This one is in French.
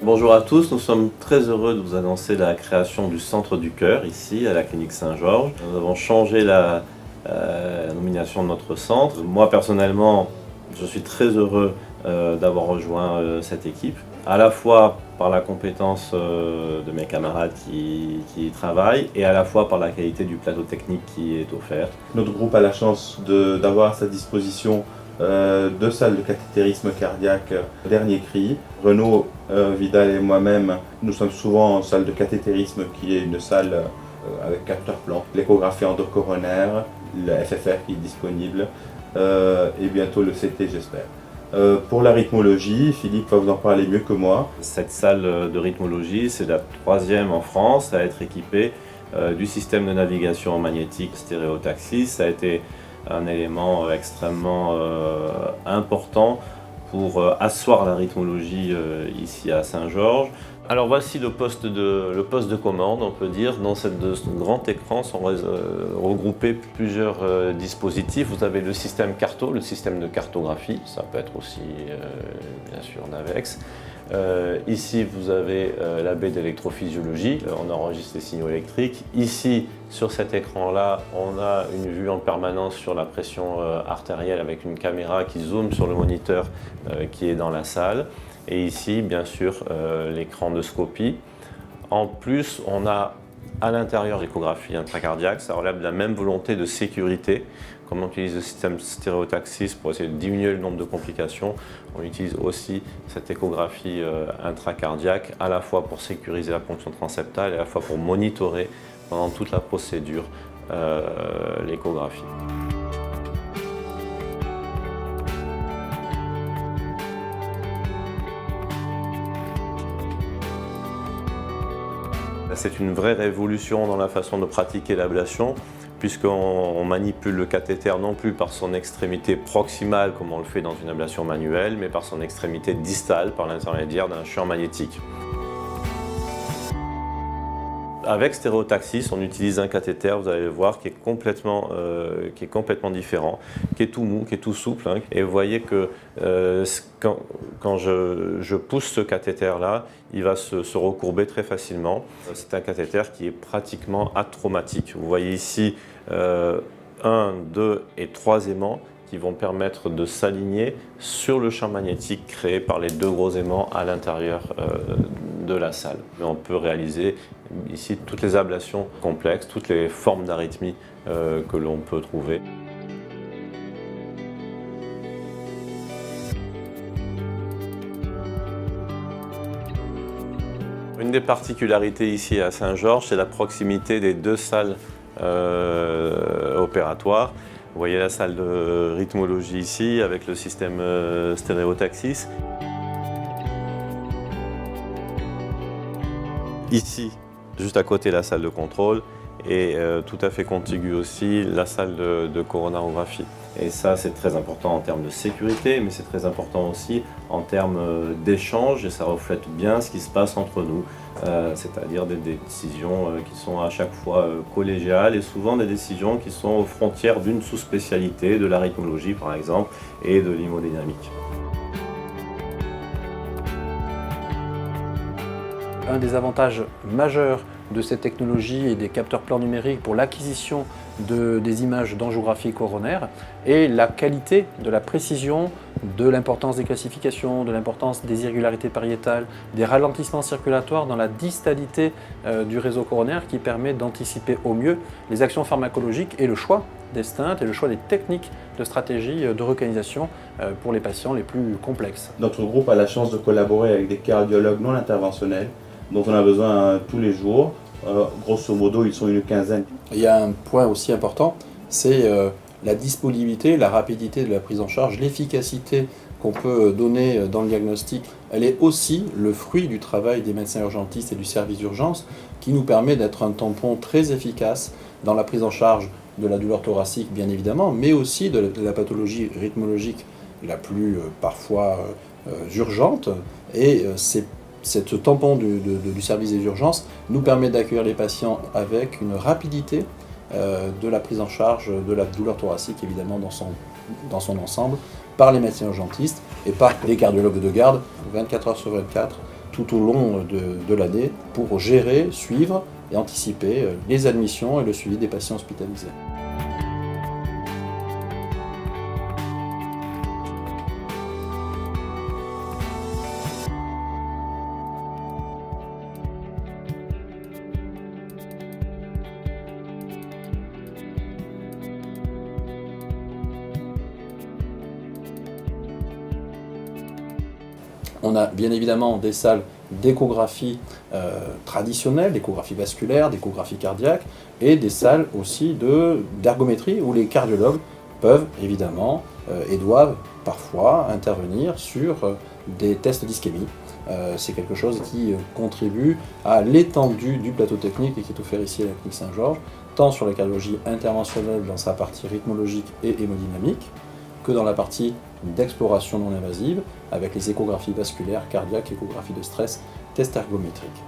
Bonjour à tous, nous sommes très heureux de vous annoncer la création du Centre du Cœur ici à la clinique Saint-Georges. Nous avons changé la nomination de notre centre. Moi personnellement, je suis très heureux d'avoir rejoint cette équipe, à la fois par la compétence de mes camarades qui y travaillent et à la fois par la qualité du plateau technique qui est offert. Notre groupe a la chance d'avoir à sa disposition deux salles de cathétérisme cardiaque dernier cri. Renaud Vidal et moi-même, nous sommes souvent en salle de cathétérisme qui est une salle avec capteur plan, l'échographie endocoronaire, le FFR qui est disponible et bientôt le CT j'espère. Pour la rythmologie, Philippe va vous en parler mieux que moi. Cette salle de rythmologie, c'est la troisième en France à être équipée du système de navigation magnétique stéréotaxis. Ça a été un élément extrêmement important pour asseoir la rythmologie ici à Saint-Georges. Alors voici le poste de commande, on peut dire. Dans ce grand écran sont regroupés plusieurs dispositifs. Vous avez le système Carto, le système de cartographie, ça peut être aussi bien sûr Navex. Ici vous avez la baie d'électrophysiologie, on enregistre les signaux électriques. Ici sur cet écran là on a une vue en permanence sur la pression artérielle avec une caméra qui zoome sur le moniteur qui est dans la salle. Et ici bien sûr l'écran de scopie. En plus on a à l'intérieur l'échographie intracardiaque, ça relève de la même volonté de sécurité. Comme on utilise le système stéréotaxis pour essayer de diminuer le nombre de complications, on utilise aussi cette échographie intracardiaque à la fois pour sécuriser la ponction transeptale et à la fois pour monitorer pendant toute la procédure l'échographie. C'est une vraie révolution dans la façon de pratiquer l'ablation, puisqu'on manipule le cathéter non plus par son extrémité proximale comme on le fait dans une ablation manuelle, mais par son extrémité distale par l'intermédiaire d'un champ magnétique. Avec stéréotaxis, on utilise un cathéter, vous allez le voir, qui est complètement différent, qui est tout mou, qui est tout souple. Hein. Et vous voyez que quand je pousse ce cathéter-là, il va se recourber très facilement. C'est un cathéter qui est pratiquement atraumatique. Vous voyez ici 1, 2 et 3 aimants qui vont permettre de s'aligner sur le champ magnétique créé par les deux gros aimants à l'intérieur de la salle. On peut réaliser ici toutes les ablations complexes, toutes les formes d'arythmie que l'on peut trouver. Une des particularités ici à Saint-Georges, c'est la proximité des deux salles opératoires. Vous voyez la salle de rythmologie ici avec le système stéréotaxis. Ici, juste à côté, la salle de contrôle et tout à fait contiguë aussi la salle de coronarographie. Et ça, c'est très important en termes de sécurité, mais c'est très important aussi en termes d'échange et ça reflète bien ce qui se passe entre nous, c'est-à-dire des décisions qui sont à chaque fois collégiales et souvent des décisions qui sont aux frontières d'une sous-spécialité, de la rythmologie par exemple, et de l'hémodynamique. Un des avantages majeurs de cette technologie et des capteurs plans numériques pour l'acquisition des images d'angiographie coronaire est la qualité de la précision, de l'importance des calcifications, de l'importance des irrégularités pariétales, des ralentissements circulatoires dans la distalité du réseau coronaire qui permet d'anticiper au mieux les actions pharmacologiques et le choix des stents et le choix des techniques de stratégie de recanalisation pour les patients les plus complexes. Notre groupe a la chance de collaborer avec des cardiologues non interventionnels dont on a besoin tous les jours. Grosso modo, ils sont une quinzaine. Il y a un point aussi important, c'est la disponibilité, la rapidité de la prise en charge, l'efficacité qu'on peut donner dans le diagnostic. Elle est aussi le fruit du travail des médecins urgentistes et du service d'urgence qui nous permet d'être un tampon très efficace dans la prise en charge de la douleur thoracique, bien évidemment, mais aussi de la pathologie rythmologique la plus parfois urgente. Et ce tampon du service des urgences nous permet d'accueillir les patients avec une rapidité de la prise en charge de la douleur thoracique, évidemment dans son ensemble, par les médecins urgentistes et par les cardiologues de garde, 24 heures sur 24, tout au long de l'année pour gérer, suivre et anticiper les admissions et le suivi des patients hospitalisés. On a bien évidemment des salles d'échographie traditionnelles, d'échographie vasculaire, d'échographie cardiaque, et des salles aussi d'ergométrie où les cardiologues peuvent évidemment et doivent parfois intervenir sur des tests d'ischémie. C'est quelque chose qui contribue à l'étendue du plateau technique et qui est offert ici à la clinique Saint-Georges, tant sur la cardiologie interventionnelle dans sa partie rythmologique et hémodynamique, que dans la partie d'exploration non invasive, avec les échographies vasculaires, cardiaques, échographies de stress, tests ergométriques.